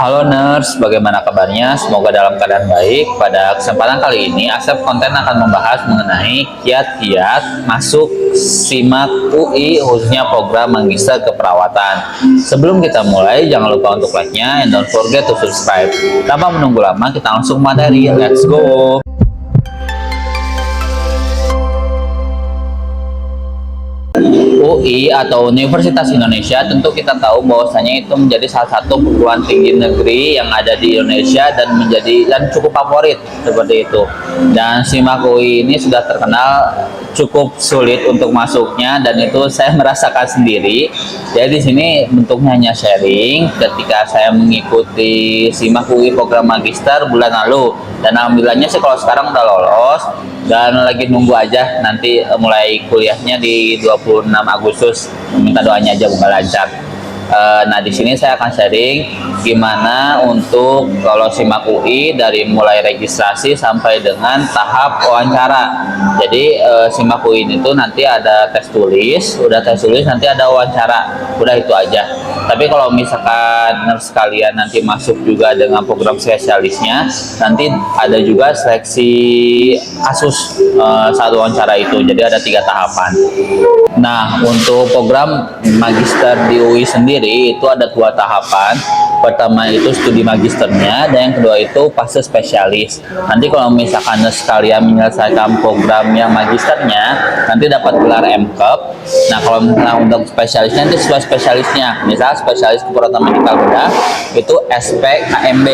Halo nurse, bagaimana kabarnya? Semoga dalam keadaan baik. Pada kesempatan kali ini, Asep Konten akan membahas mengenai kiat-kiat masuk SIMAK UI, khususnya program Magister Keperawatan. Sebelum kita mulai, jangan lupa untuk like-nya and don't forget to subscribe. Tanpa menunggu lama, kita langsung materi. Let's go! UI atau Universitas Indonesia tentu kita tahu bahwasanya itu menjadi salah satu perguruan tinggi negeri yang ada di Indonesia dan cukup favorit seperti itu. Dan SIMAK UI ini sudah terkenal cukup sulit untuk masuknya dan itu saya merasakan sendiri. Jadi di sini bentuknya hanya sharing ketika saya mengikuti SIMAK UI program magister bulan lalu, dan alhamdulillahnya sih kalau sekarang udah lolos dan lagi nunggu aja nanti mulai kuliahnya di 26 Agustus. Minta doanya aja semoga lancar. Nah di sini saya akan sharing gimana untuk kalau SIMAK UI dari mulai registrasi sampai dengan tahap wawancara. Jadi SIMAK UI itu nanti ada tes tulis, udah tes tulis nanti ada wawancara, udah itu aja. Tapi kalau misalkan nurse kalian nanti masuk juga dengan program spesialisnya, nanti ada juga seleksi kasus saat wawancara itu. Jadi ada 3 tahapan. Nah untuk program magister di UI sendiri itu ada 2 tahapan. Pertama itu studi magisternya, dan yang kedua itu fase spesialis. Nanti kalau misalkan sekalian menyelesaikan program yang magisternya, nanti dapat gelar MCAP. Nah kalau misalnya untuk spesialisnya nanti sesuai spesialisnya. Misal spesialis keperawatan medikal bedah itu SPKMB.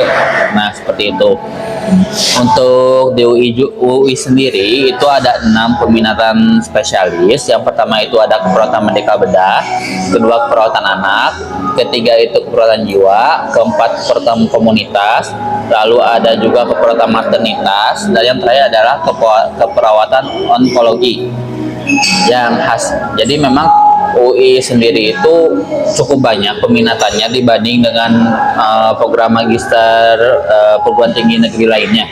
Nah seperti itu. Untuk di UI sendiri itu ada 6 peminatan spesialis. Yang pertama itu ada keperawatan medikal bedah, kedua keperawatan anak, ketiga itu keperawatan jiwa, keempat keperawatan komunitas, lalu ada juga keperawatan maternitas, dan yang terakhir adalah keperawatan onkologi yang khas. Jadi memang UI sendiri itu cukup banyak peminatannya dibanding dengan program magister perguruan tinggi negeri lainnya.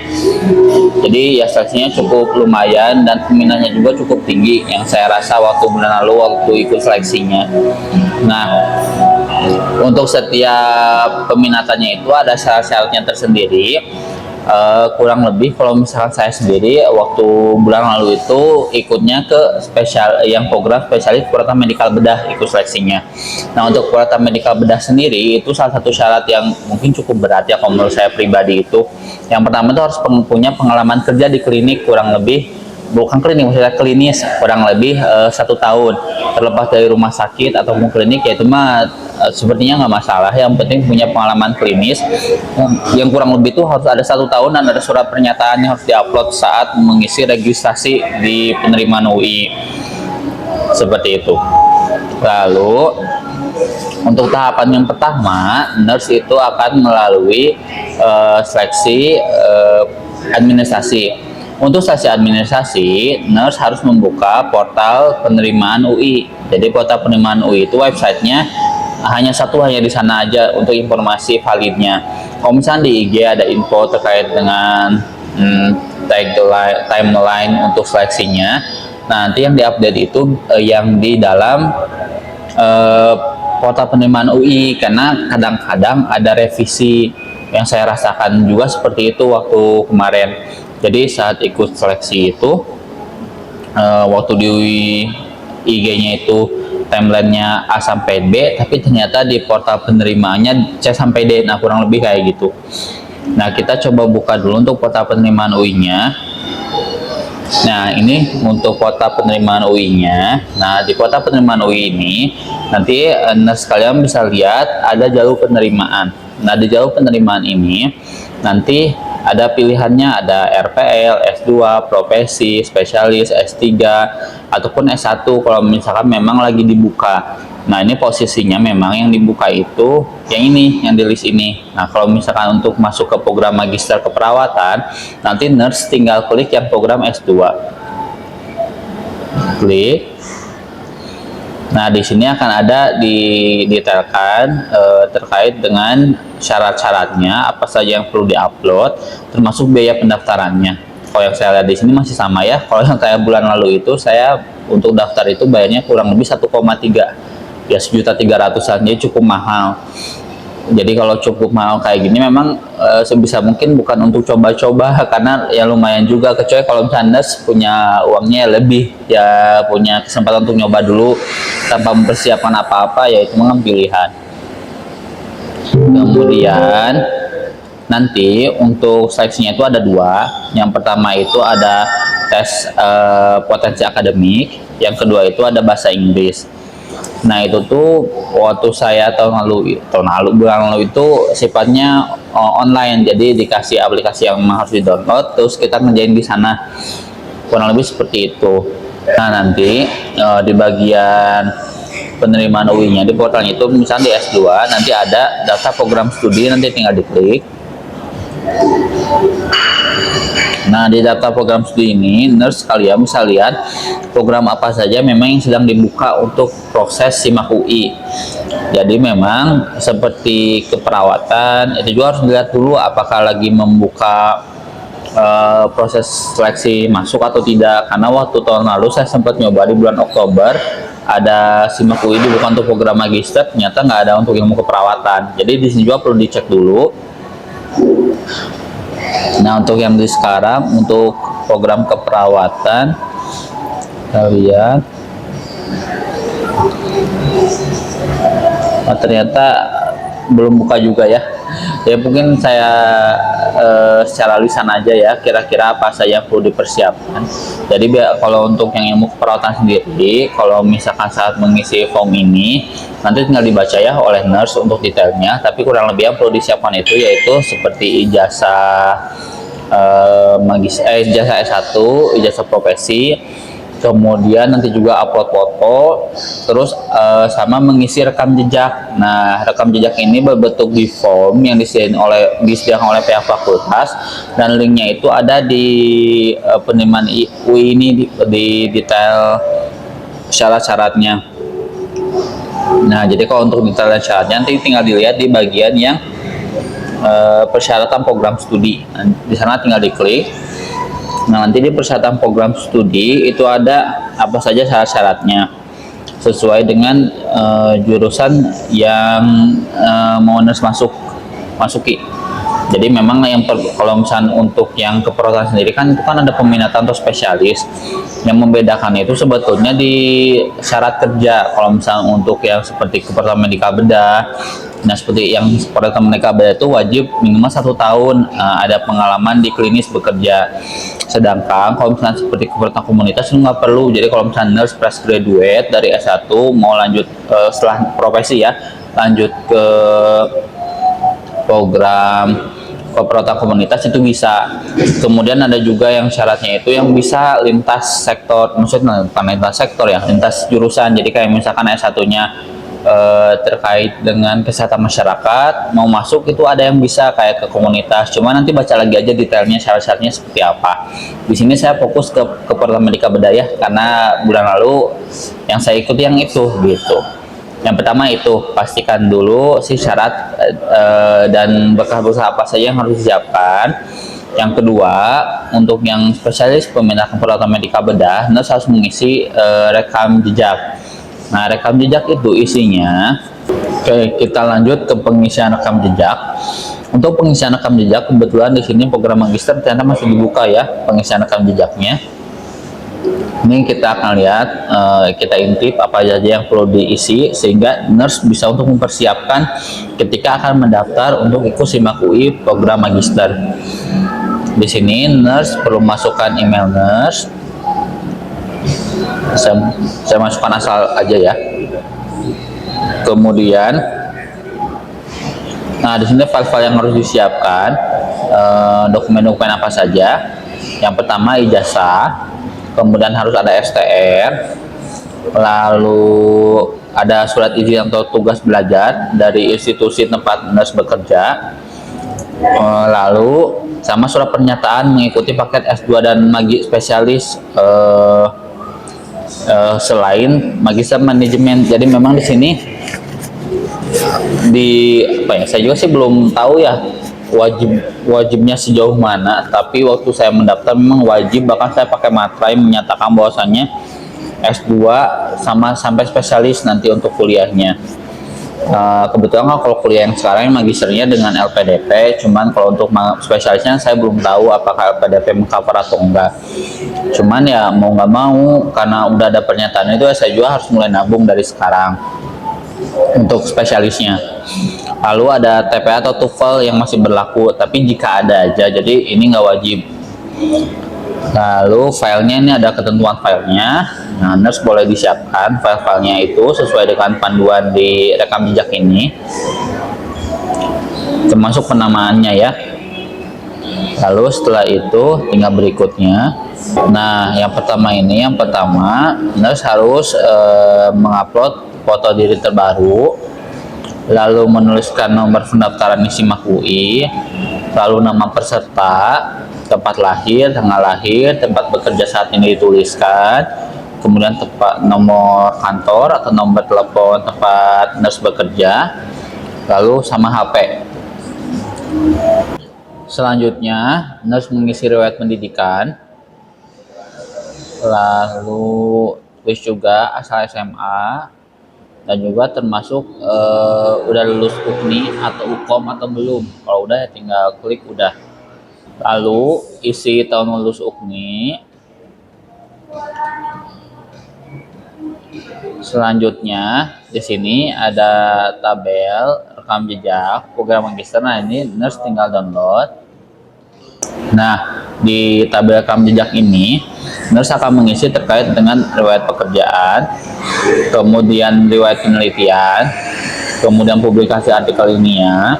Jadi ya seleksinya cukup lumayan dan peminatnya juga cukup tinggi yang saya rasa waktu bulan lalu waktu ikut seleksinya. Nah untuk setiap peminatannya itu ada syarat-syaratnya tersendiri. Kurang lebih kalau misalkan saya sendiri waktu bulan lalu itu ikutnya ke yang program spesialis keperawatan medikal bedah, ikut seleksinya. Nah untuk keperawatan medikal bedah sendiri itu salah satu syarat yang mungkin cukup berat ya kalau menurut saya pribadi itu. Yang pertama itu harus punya pengalaman kerja di klinik kurang lebih, bukan klinik maksudnya klinis, kurang lebih 1 tahun. Terlepas dari rumah sakit ataupun klinik ya itu mah sepertinya nggak masalah. Yang penting punya pengalaman klinis yang kurang lebih itu harus ada 1 tahun, dan ada surat pernyataan yang harus diupload saat mengisi registrasi di penerimaan UI seperti itu. Lalu untuk tahapan yang pertama, nurse itu akan melalui seleksi administrasi. Untuk seleksi administrasi, nurse harus membuka portal penerimaan UI. Jadi portal penerimaan UI itu websitenya hanya di sana aja untuk informasi validnya. Kalau misalnya di IG ada info terkait dengan timeline untuk seleksinya. Nanti yang diupdate itu yang di dalam portal penerimaan UI, karena kadang-kadang ada revisi yang saya rasakan juga seperti itu waktu kemarin. Jadi saat ikut seleksi itu waktu di IG-nya itu timelinenya A sampai B, tapi ternyata di portal penerimaannya C sampai D. Nah kurang lebih kayak gitu. Nah kita coba buka dulu untuk portal penerimaan UI-nya. Nah ini untuk portal penerimaan UI-nya. Nah di portal penerimaan UI ini nanti kalian bisa lihat ada jalur penerimaan. Nah di jalur penerimaan ini nanti ada pilihannya, ada RPL, S2, profesi, spesialis, S3, ataupun S1 kalau misalkan memang lagi dibuka. Nah ini posisinya memang yang dibuka itu yang ini, yang di list ini. Nah kalau misalkan untuk masuk ke program magister keperawatan, nanti nurse tinggal klik yang program S2. Klik. Nah di sini akan ada didetailkan terkait dengan syarat-syaratnya, apa saja yang perlu diupload, termasuk biaya pendaftarannya. Kalau yang saya lihat di sini masih sama ya. Kalau yang kayak bulan lalu itu saya untuk daftar itu bayarnya kurang lebih 1,3 ya, 1.300.000-an, jadi cukup mahal. Jadi kalau cukup mahal kayak gini memang sebisa mungkin bukan untuk coba-coba karena ya lumayan juga, kecuali kalau misalnya Anda punya uangnya lebih ya, punya kesempatan untuk nyoba dulu tanpa mempersiapkan apa-apa, ya itu memang pilihan. Kemudian nanti untuk seleksinya itu ada dua. Yang pertama itu ada tes potensi akademik, yang kedua itu ada bahasa Inggris. Nah itu tuh waktu saya bulan lalu itu sifatnya online, jadi dikasih aplikasi yang harus di download, terus kita ngerjain di sana, kurang lebih seperti itu. Nah nanti di bagian penerimaan UI-nya di portalnya itu, misalnya di S2 nanti ada daftar program studi, nanti tinggal diklik. Nah di daftar program studi ini nurse kalian bisa lihat program apa saja memang yang sedang dibuka untuk proses SIMAK UI. Jadi memang seperti keperawatan itu juga harus dilihat dulu apakah lagi membuka proses seleksi masuk atau tidak, karena waktu tahun lalu saya sempat nyoba di bulan Oktober ada SIMAK UI dibuka untuk program magister, ternyata nggak ada untuk ilmu keperawatan. Jadi di sini juga perlu dicek dulu. Nah untuk yang di sekarang untuk program keperawatan kita lihat ternyata belum buka juga ya. Ya mungkin saya secara lisan aja ya kira-kira apa saja yang perlu dipersiapkan. Jadi kalau untuk yang ilmu keperawatan sendiri, kalau misalkan saat mengisi form ini nanti tinggal dibaca ya oleh nurse untuk detailnya, tapi kurang lebih yang perlu disiapkan itu yaitu seperti ijazah ijazah S1, ijazah profesi, kemudian nanti juga upload foto, terus sama mengisi rekam jejak. Nah rekam jejak ini berbentuk di form yang disediakan oleh pihak fakultas, dan linknya itu ada di penerimaan UI ini di detail syarat-syaratnya. Nah jadi kalau untuk detail dan syaratnya nanti tinggal dilihat di bagian yang persyaratan program studi. Nah, di sana tinggal diklik. Nah nanti di persyaratan program studi itu ada apa saja syarat-syaratnya sesuai dengan jurusan yang mau masuki. Jadi memang kalau misalnya untuk yang keperawatan sendiri kan itu kan ada peminatan atau spesialis. Yang membedakan itu sebetulnya di syarat kerja. Kalau misalnya untuk yang seperti keperawatan medika bedah, nah seperti yang keperawatan medika bedah itu wajib minimal 1 tahun ada pengalaman di klinis bekerja. Sedangkan kalau misalnya seperti keperawatan komunitas itu nggak perlu. Jadi kalau misalnya nurse fresh graduate dari S1 mau lanjut setelah profesi ya, lanjut ke program keperawatan komunitas itu bisa. Kemudian ada juga yang syaratnya itu yang bisa lintas sektor, maksudnya bukan lintas sektor ya, lintas jurusan. Jadi kayak misalkan S1-nya terkait dengan kesehatan masyarakat, mau masuk itu ada yang bisa kayak ke komunitas. Cuma nanti baca lagi aja detailnya syarat-syaratnya seperti apa. Di sini saya fokus ke keperawatan medika bedah ya, karena bulan lalu yang saya ikuti yang itu gitu. Yang pertama itu pastikan dulu si syarat dan berkas-berkas apa saja yang harus disiapkan. Yang kedua, untuk yang spesialis pemindahan keperawatan medika bedah, nurse harus mengisi rekam jejak. Nah, rekam jejak itu isinya, oke, kita lanjut ke pengisian rekam jejak. Untuk pengisian rekam jejak, kebetulan di sini program magister ternyata masih dibuka ya pengisian rekam jejaknya. Ini kita akan lihat, kita intip apa saja yang perlu diisi sehingga nurse bisa untuk mempersiapkan ketika akan mendaftar untuk ikut SIMAK UI program magister. Di sini nurse perlu masukkan email nurse. Saya masukkan asal aja ya. Kemudian, nah di sini file-file yang harus disiapkan, dokumen-dokumen apa saja. Yang pertama ijazah. Kemudian harus ada STR, lalu ada surat izin atau tugas belajar dari institusi tempat nurse bekerja, lalu sama surat pernyataan mengikuti paket S2 dan Magi spesialis selain magister manajemen. Jadi memang di sini saya juga sih belum tahu ya wajibnya sejauh mana, tapi waktu saya mendaftar memang wajib, bahkan saya pakai materai menyatakan bahwasannya S2 sampai spesialis nanti untuk kuliahnya. Kebetulan kan kalau kuliah yang sekarang magisternya dengan LPDP, cuman kalau untuk spesialisnya saya belum tahu apakah LPDP mengcover atau enggak. Cuman ya mau nggak mau karena udah ada pernyataan itu, saya juga harus mulai nabung dari sekarang untuk spesialisnya. Lalu ada TPA atau TOEFL yang masih berlaku, tapi jika ada aja, jadi ini nggak wajib. Lalu filenya ini ada ketentuan filenya. Nah, nurse boleh disiapkan file-filenya itu sesuai dengan panduan di rekam jejak ini, termasuk penamaannya ya. Lalu setelah itu tinggal berikutnya. Nah, yang pertama nurse harus mengupload foto diri terbaru, lalu menuliskan nomor pendaftaran SIMAK UI, lalu nama peserta, tempat lahir, tanggal lahir, tempat bekerja saat ini dituliskan, kemudian nomor kantor atau nomor telepon tempat nurse bekerja, lalu sama HP. Selanjutnya, nurse mengisi riwayat pendidikan, lalu tulis juga asal SMA, dan juga termasuk udah lulus UKNI atau UKOM atau belum. Kalau udah ya tinggal klik udah. Lalu isi tahun lulus UKNI. Selanjutnya di sini ada tabel rekam jejak program magister. Nah, ini nurse tinggal download. Nah, di tabel rekam jejak ini nurse akan mengisi terkait dengan riwayat pekerjaan, kemudian riwayat penelitian, kemudian publikasi artikel ilmiah,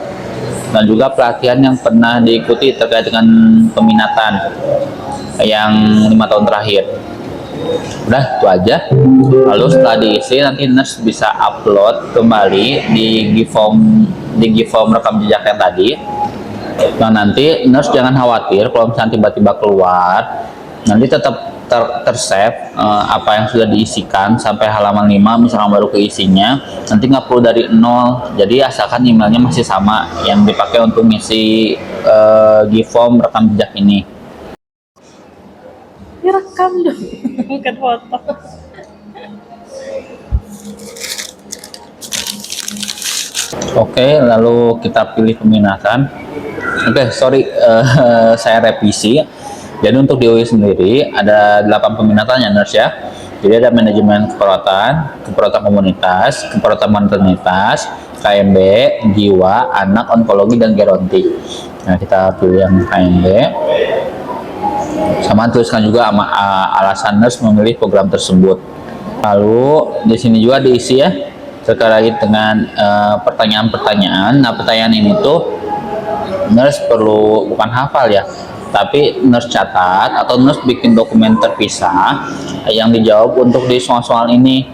dan juga pelatihan yang pernah diikuti terkait dengan peminatan yang 5 tahun terakhir. Udah, itu aja. Lalu setelah diisi, nanti nurse bisa upload kembali di Gform rekam jejak yang tadi. Nah, nanti nurse jangan khawatir kalau misalnya tiba-tiba keluar, nanti tetap tersave apa yang sudah diisikan sampai halaman 5, misalnya baru keisinya, nanti nggak perlu dari nol. Jadi asalkan emailnya masih sama yang dipakai untuk ngisi Gform rekam jejak ini. Direkam dong, bukan foto. Oke, lalu kita pilih peminatan. Oke, sorry, saya revisi. Jadi untuk di UI sendiri ada 8 peminatannya nurse ya. Jadi ada manajemen keperawatan komunitas, keperawatan maternitas, KMB, jiwa, anak, onkologi, dan geronti. Nah, kita pilih yang KMB. Sama tuliskan juga alasan nurse memilih program tersebut. Lalu di sini juga diisi ya terkait dengan pertanyaan-pertanyaan. Nah, pertanyaan ini tuh nurse perlu bukan hafal ya, tapi nurse catat atau nurse bikin dokumen terpisah yang dijawab untuk di soal-soal ini.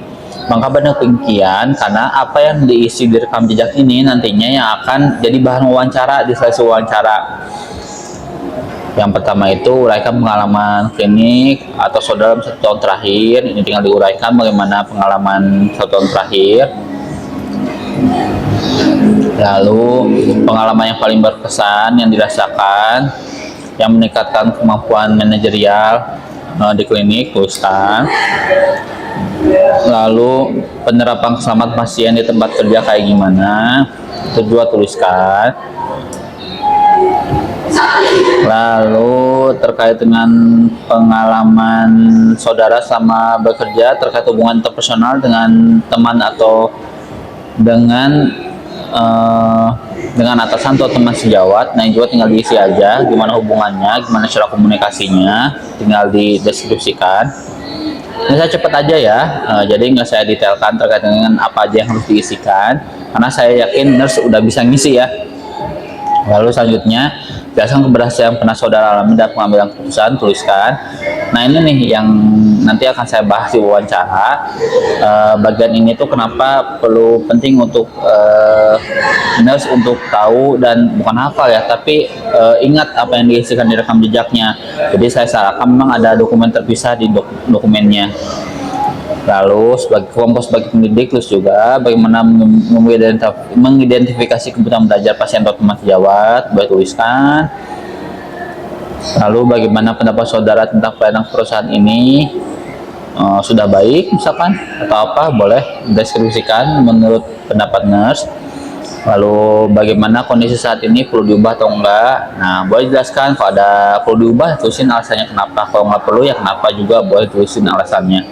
Maka benar demikian karena apa yang diisi di rekam jejak ini nantinya yang akan jadi bahan wawancara di sesi wawancara. Yang pertama itu uraikan pengalaman klinik atau saudara 1 tahun terakhir. Ini tinggal diuraikan bagaimana pengalaman 1 tahun terakhir. Lalu pengalaman yang paling berkesan yang dirasakan yang meningkatkan kemampuan manajerial di klinik, tuliskan. Lalu penerapan keselamatan pasien di tempat kerja kayak gimana, itu juga tuliskan. Lalu terkait dengan pengalaman saudara sama bekerja terkait hubungan interpersonal dengan teman atau dengan atasan atau teman sejawat. Nah, ini juga tinggal diisi aja gimana hubungannya, gimana cara komunikasinya, tinggal dideskripsikan. Ini saya cepat aja ya, jadi nggak saya detailkan terkait dengan apa aja yang harus diisikan karena saya yakin nurse udah bisa ngisi ya. Lalu selanjutnya berdasarkan keberhasilan yang pernah saudara alami dan pengambilan keputusan, tuliskan. Nah, ini nih yang nanti akan saya bahas di wawancara. Bagian ini tuh kenapa perlu penting untuk nurse untuk tahu dan bukan hafal ya, tapi ingat apa yang diisikan di rekam jejaknya. Jadi saya sarankan memang ada dokumen terpisah di dokumennya. Lalu sebagai kelompok sebagai pendidik, terus juga bagaimana mengidentifikasi kebutuhan belajar pasien atau teman sejawat, boleh tuliskan. Lalu bagaimana pendapat saudara tentang pelayanan perusahaan ini, sudah baik misalkan atau apa, boleh deskripsikan menurut pendapat nurse. Lalu bagaimana kondisi saat ini, perlu diubah atau enggak. Nah, boleh jelaskan kalau ada perlu diubah, tulisin alasannya kenapa. Kalau nggak perlu ya kenapa juga, boleh tulisin alasannya.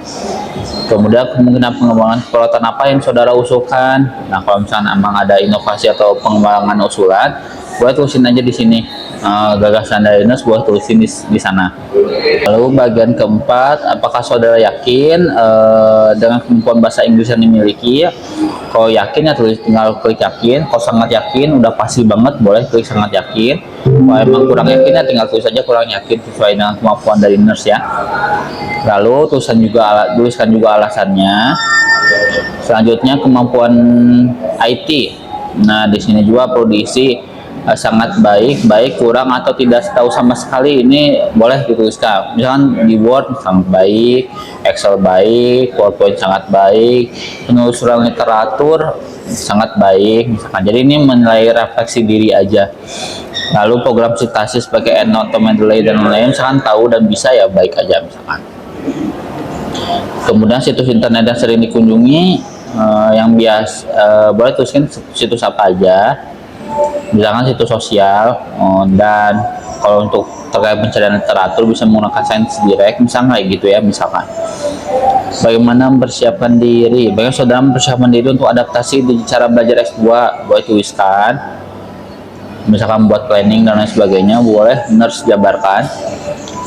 Kemudian kemungkinan pengembangan perawatan apa yang saudara usulkan. Nah, kalau misalnya emang ada inovasi atau pengembangan usulan, boleh tulisin aja di sini. Gagasan dari nurse boleh tulisin di sana. Lalu bagian keempat, apakah saudara yakin dengan kemampuan bahasa Inggris yang dimiliki? Kalau yakin ya tinggal klik yakin. Kalau sangat yakin, udah pasti banget, boleh klik sangat yakin. Kalau emang kurang yakin ya tinggal tulis saja kurang yakin sesuai dengan kemampuan dari nurse ya. Lalu tuliskan juga alasannya. Selanjutnya kemampuan IT. Nah, di sini juga perlu diisi sangat baik, baik, kurang, atau tidak tahu sama sekali. Ini boleh dituliskan. Misalkan di Word sangat baik, Excel baik, PowerPoint sangat baik, penelusuran literatur sangat baik misalkan. Jadi ini menilai refleksi diri aja. Lalu program citasi sebagai EndNote atau Mendeley dan lain-lain misalkan tahu dan bisa ya baik aja misalkan. Kemudian situs internet yang sering dikunjungi, yang boleh tuliskan situs apa aja, misalkan situs sosial. Dan kalau untuk terkait pencarian literatur bisa menggunakan Science Direct misalnya kayak gitu ya. Misalkan bagaimana mempersiapkan diri, bagaimana saudara mempersiapkan diri untuk adaptasi di cara belajar S2, boleh tuliskan. Misalkan buat planning dan lain sebagainya, boleh nurse jabarkan.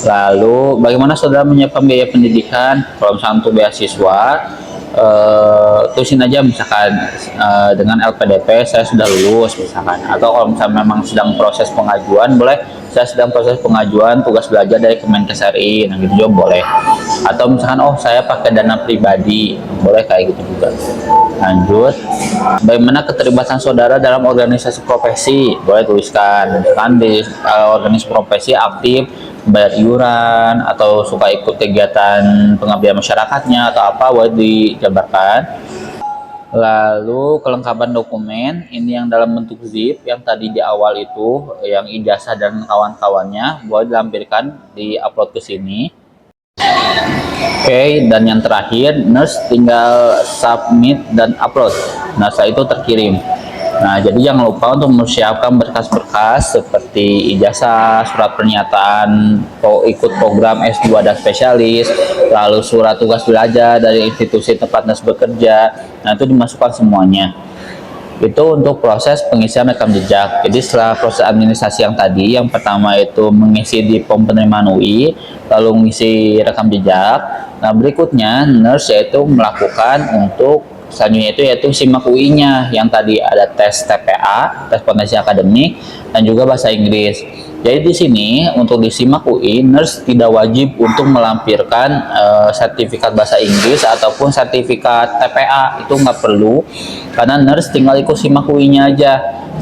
Lalu bagaimana saudara menyiapkan biaya pendidikan, kalau misalnya untuk beasiswa, tulisin aja misalkan dengan LPDP saya sudah lulus misalkan. Atau kalau misalnya memang sedang proses pengajuan, boleh saya sedang proses pengajuan tugas belajar dari Kemenkes RI, nah gitu juga boleh. Atau misalkan saya pakai dana pribadi, boleh kayak gitu juga. Lanjut, bagaimana keterlibatan saudara dalam organisasi profesi, boleh tuliskan. Misalkan di organisasi profesi aktif, bayar iuran, atau suka ikut kegiatan pengabdian masyarakatnya atau apa, boleh dijabarkan. Lalu kelengkapan dokumen, ini yang dalam bentuk zip yang tadi di awal itu, yang ijazah dan kawan-kawannya, boleh dilampirkan, di-upload ke sini. Oke, dan yang terakhir, nurse tinggal submit dan upload. Nah, setelah itu terkirim. Nah, jadi jangan lupa untuk mempersiapkan berkas-berkas seperti ijazah, surat pernyataan ikut program S2 dan spesialis, lalu surat tugas belajar dari institusi tempat nurse bekerja. Nah, itu dimasukkan semuanya. Itu untuk proses pengisian rekam jejak. Jadi setelah proses administrasi yang tadi, yang pertama itu mengisi di POM penerimaan UI, lalu mengisi rekam jejak. Nah, berikutnya nurse yaitu melakukan untuk selanjutnya yaitu SIMAK UI-nya, yang tadi ada tes TPA, tes potensi akademik, dan juga bahasa Inggris. Jadi di sini untuk di SIMAK UI, nurse tidak wajib untuk melampirkan sertifikat bahasa Inggris ataupun sertifikat TPA, itu nggak perlu, karena nurse tinggal ikut SIMAK UI-nya aja.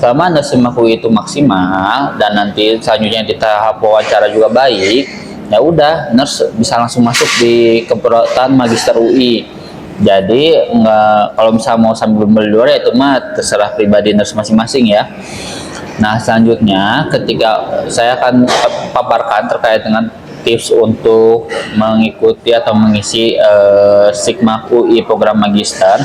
Selama nurse SIMAK UI itu maksimal dan nanti selanjutnya di tahap wawancara juga baik, ya udah nurse bisa langsung masuk di keperawatan Magister UI. Jadi nggak, kalau misalnya mau sambil beli luar ya itu mah terserah pribadi nurse masing-masing ya. Nah, selanjutnya ketika saya akan paparkan terkait dengan tips untuk mengikuti atau mengisi SIMAK UI program magister.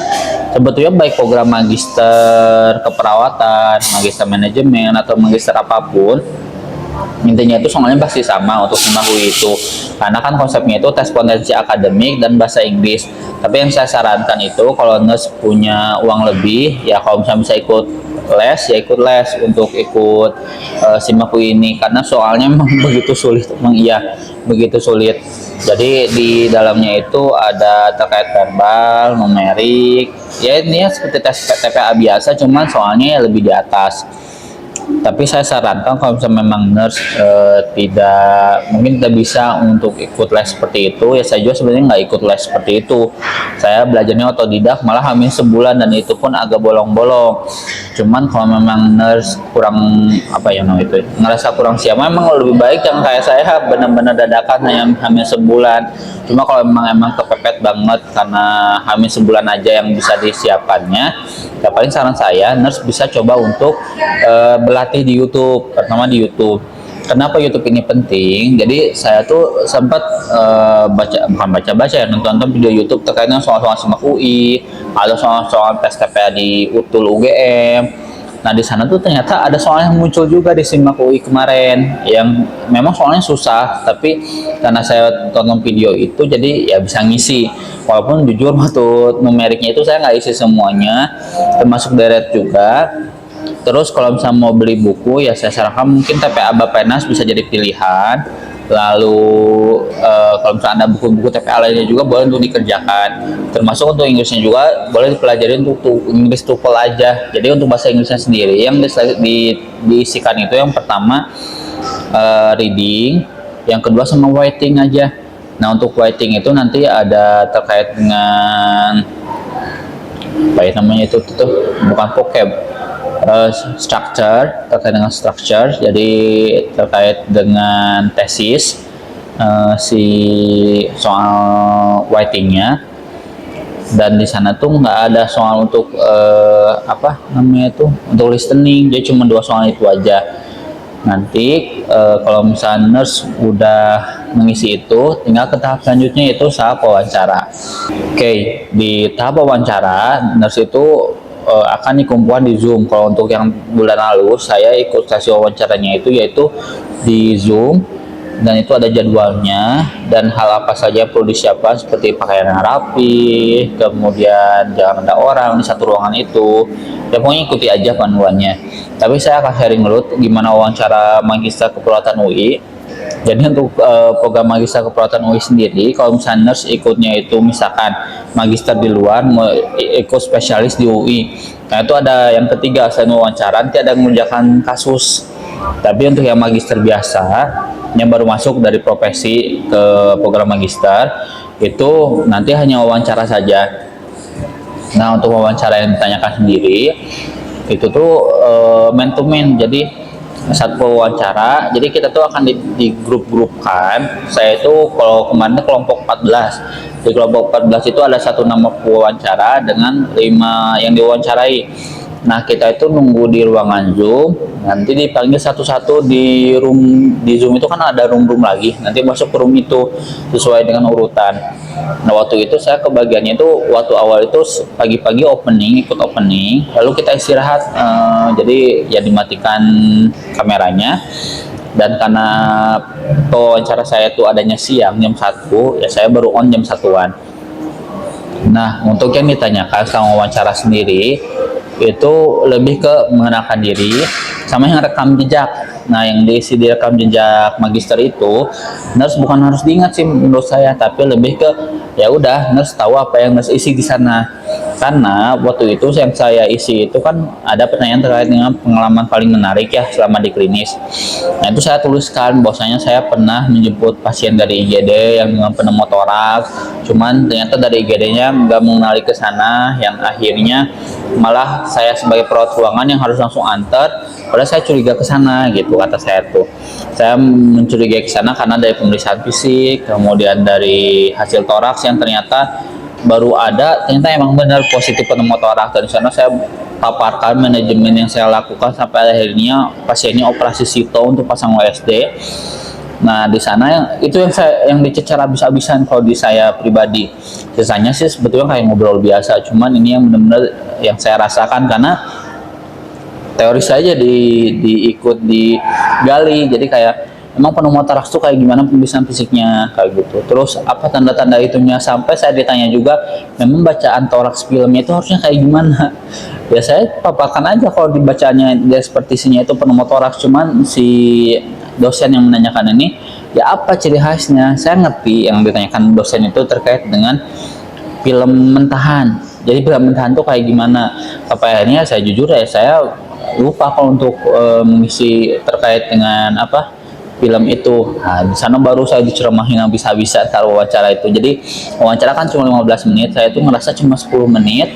Sebetulnya baik program magister keperawatan, magister manajemen, atau magister apapun, intinya itu soalnya pasti sama untuk SIMAK UI itu, karena kan konsepnya itu tes potensi akademik dan bahasa Inggris. Tapi yang saya sarankan itu kalau nurse punya uang lebih ya, kalau misalnya bisa ikut les ya ikut les untuk ikut SIMAK UI ini, karena soalnya memang begitu sulit, begitu sulit. Jadi di dalamnya itu ada terkait verbal, numerik, ya ini ya seperti tes TPA biasa, cuman soalnya ya lebih di atas. Tapi saya sarankan kalau misalnya memang nurse mungkin tidak bisa untuk ikut les seperti itu, ya saya juga sebenarnya nggak ikut les seperti itu. Saya belajarnya otodidak, malah hamil sebulan, dan itu pun agak bolong-bolong. Cuman kalau memang nurse kurang ngerasa kurang siap, memang lebih baik yang kayak saya benar-benar dadakan hanya hamil sebulan. Cuma kalau emang kepepet banget karena hamil sebulan aja yang bisa disiapkannya, ya paling saran saya nurse bisa coba untuk berlatih di YouTube, pertama di YouTube. Kenapa YouTube ini penting? Jadi saya tuh sempat bukan baca-baca ya, nonton video YouTube terkait dengan soal-soal SIMAK UI, ada soal-soal PSTPA di UTUL UGM. Nah di sana tuh ternyata ada soal yang muncul juga di SIMAK UI kemarin, yang memang soalnya susah, tapi karena saya tonton video itu jadi ya bisa ngisi. Walaupun jujur waktu numeriknya itu saya nggak isi semuanya, termasuk deret juga. Terus kalau misalnya mau beli buku ya saya sarankan mungkin TPA Bappenas bisa jadi pilihan. Lalu kalau misalnya ada buku-buku TPA lainnya juga boleh untuk dikerjakan. Termasuk untuk Inggrisnya juga boleh dipelajari untuk Inggris TOEFL aja. Jadi untuk bahasa Inggrisnya sendiri yang diisikan itu yang pertama reading, yang kedua sama writing aja. Nah untuk writing itu nanti ada terkait dengan apa ya namanya itu tuh bukan vocab, structure, terkait dengan structure, jadi terkait dengan tesis, si soal writingnya. Dan di sana tuh nggak ada soal untuk apa namanya itu untuk listening, jadi cuma 2 soal itu aja. Nanti kalau misalnya nurse udah mengisi itu, tinggal ke tahap selanjutnya itu tahap wawancara. Oke, di tahap wawancara nurse itu akan dikumpulkan di Zoom. Kalau untuk yang bulan lalu saya ikut sesi wawancaranya itu yaitu di Zoom, dan itu ada jadwalnya dan hal apa saja yang perlu disiapkan seperti pakaian yang rapi, kemudian jangan ada orang di satu ruangan itu. Ya pokoknya ikuti aja panduannya. Tapi saya akan sharing dulu gimana wawancara Magister Keperawatan UI. Jadi untuk program Magister Keperawatan UI sendiri, kalau misalnya nurse ikutnya itu misalkan magister di luar, mau ikut spesialis di UI, nah itu ada yang ketiga, selain wawancara nanti ada mengerjakan kasus. Tapi untuk yang magister biasa yang baru masuk dari profesi ke program magister itu nanti hanya wawancara saja. Nah untuk wawancara yang ditanyakan sendiri itu tuh man to man, jadi satu wawancara, jadi kita tuh akan di grup-grupkan. Saya itu kalau kemarin kelompok 14, di kelompok 14 itu ada satu nama wawancara dengan 5 yang diwawancarai. Nah kita itu nunggu di ruangan Zoom, nanti dipanggil satu-satu di Zoom itu kan ada room lagi, nanti masuk ke room itu sesuai dengan urutan. Nah waktu itu saya kebagiannya itu waktu awal itu pagi-pagi ikut opening, lalu kita istirahat, jadi ya dimatikan kameranya. Dan karena wawancara saya itu adanya siang jam 1, ya saya baru on jam 1-an. Nah untuk yang ditanyakan sama wawancara sendiri itu lebih ke mengenalkan diri sama yang rekam jejak. Nah yang diisi di rekam jejak magister itu nurse bukan harus diingat sih menurut saya, tapi lebih ke ya udah nurse tahu apa yang nurse isi di sana. Karena waktu itu yang saya isi itu kan ada pertanyaan terkait dengan pengalaman paling menarik ya selama di klinis. Nah itu saya tuliskan bahwasanya saya pernah menjemput pasien dari IGD yang dengan pneumotoraks, cuman ternyata dari IGD-nya nggak mengenali ke sana, yang akhirnya malah saya sebagai perawat ruangan yang harus langsung antar. Padahal saya curiga ke sana gitu, kata saya tuh. Saya mencurigai ke sana karena dari pemeriksaan fisik, kemudian dari hasil toraks yang ternyata baru ada, ternyata emang benar positif pneumotoraks. Dan di sana saya paparkan manajemen yang saya lakukan sampai akhirnya pasiennya operasi sito untuk pasang OSD. Nah di sana itu yang dicecar habis-habisan kalau di saya pribadi. Sisanya sih sebetulnya kayak ngobrol biasa, cuman ini yang benar-benar yang saya rasakan karena teori saja diikut digali. Jadi kayak emang pneumotoraks tuh kayak gimana pemeriksaan fisiknya kayak gitu. Terus apa tanda-tanda itunya, sampai saya ditanya juga memang bacaan toraks filmnya itu harusnya kayak gimana. Ya saya paparkan aja kalau dibacanya despertisinya itu pneumotoraks, cuman si dosen yang menanyakan ini ya apa ciri khasnya. Saya ngerti yang ditanyakan dosen itu terkait dengan film mentahan. Jadi film mentahan tuh kayak gimana. Sampai akhirnya saya jujur ya saya lupa kalau untuk mengisi terkait dengan apa film itu. Nah, di sana baru saya diceramahin habis-habisan taruh wawancara itu. Jadi wawancara kan cuma 15 menit, saya tuh ngerasa cuma 10 menit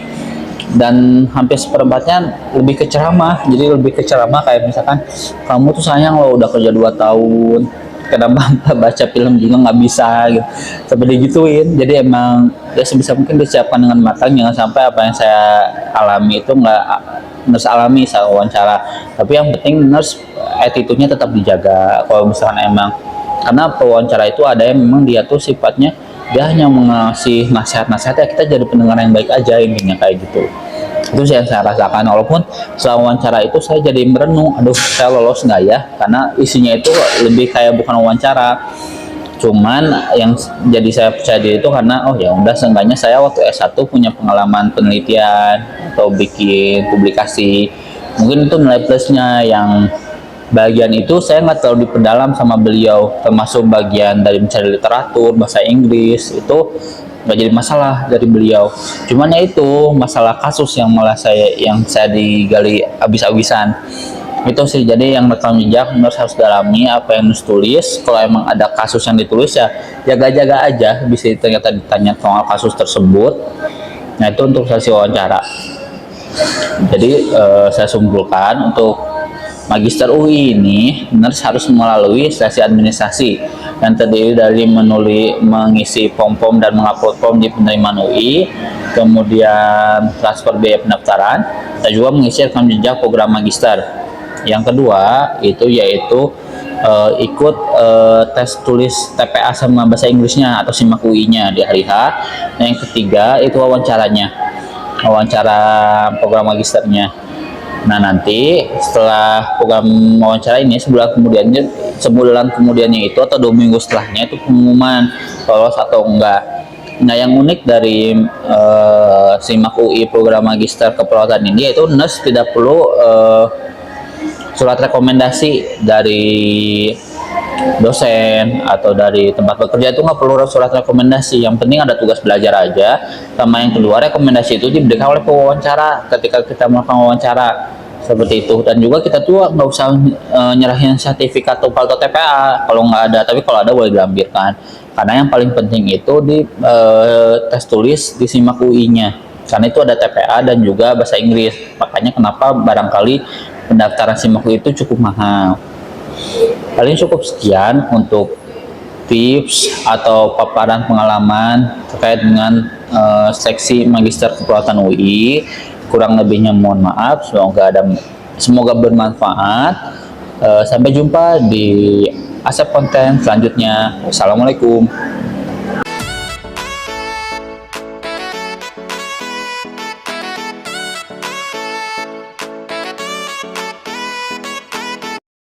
dan hampir seperempatnya lebih ke ceramah. Jadi lebih ke ceramah kayak misalkan kamu tuh sayang lo udah kerja 2 tahun, kenapa baca film juga nggak bisa gitu, sampai digituin. Jadi emang ya sebisa mungkin disiapkan dengan matang, jangan sampai apa yang saya alami itu nggak nurse alami saat wawancara. Tapi yang penting nurse attitude-nya tetap dijaga kalau misalkan emang, karena pewawancara itu ada yang memang dia tuh sifatnya dia hanya mengasih nasihat-nasihat, ya kita jadi pendengar yang baik aja, intinya kayak gitu. Itu sih yang saya rasakan, walaupun setelah wawancara itu saya jadi merenung, aduh saya lolos nggak ya, karena isinya itu lebih kayak bukan wawancara. Cuman yang jadi saya percaya diri itu karena oh ya udah, seenggaknya saya waktu S1 punya pengalaman penelitian atau bikin publikasi, mungkin itu nilai plusnya. Yang bagian itu saya nggak terlalu diperdalam sama beliau, termasuk bagian dari mencari literatur bahasa Inggris itu nggak jadi masalah dari beliau. Cuman ya itu masalah kasus yang malah saya digali abis-abisan itu sih. Jadi yang rekam jejak nurse harus dalami apa yang nurse tulis. Kalau emang ada kasus yang ditulis ya jaga-jaga aja, bisa ternyata ditanya soal kasus tersebut. Nah itu untuk sesi wawancara. Jadi saya simpulkan untuk Magister UI ini nurse harus melalui seleksi administrasi yang terdiri dari mengisi form-form dan mengupload form di penerimaan UI, kemudian transfer biaya pendaftaran, dan juga mengisi rekam jejak program magister. Yang kedua itu yaitu ikut tes tulis TPA sama bahasa Inggrisnya atau SIMAK UI-nya di hari H. Dan yang ketiga itu wawancara program magisternya. Nah nanti setelah program wawancara ini sebulan kemudiannya itu atau 2 minggu setelahnya itu pengumuman lolos atau enggak. Nah yang unik dari SIMAK UI program magister keperawatan ini yaitu nurse tidak perlu surat rekomendasi dari dosen atau dari tempat bekerja, itu nggak perlu surat rekomendasi. Yang penting ada tugas belajar aja. Sama yang kedua, rekomendasi itu diberikan oleh pewawancara ketika kita melakukan wawancara seperti itu. Dan juga kita tuh nggak usah nyerahin sertifikat TOEFL atau TPA kalau nggak ada, tapi kalau ada boleh dilampirkan. Karena yang paling penting itu di tes tulis di SIMAK UI-nya, karena itu ada TPA dan juga bahasa Inggris. Makanya kenapa barangkali pendaftaran SIMAK UI itu cukup mahal. Paling cukup sekian untuk tips atau paparan pengalaman terkait dengan seksi Magister Keperawatan UI. Kurang lebihnya mohon maaf, semoga bermanfaat. Sampai jumpa di Asep konten selanjutnya. Assalamualaikum.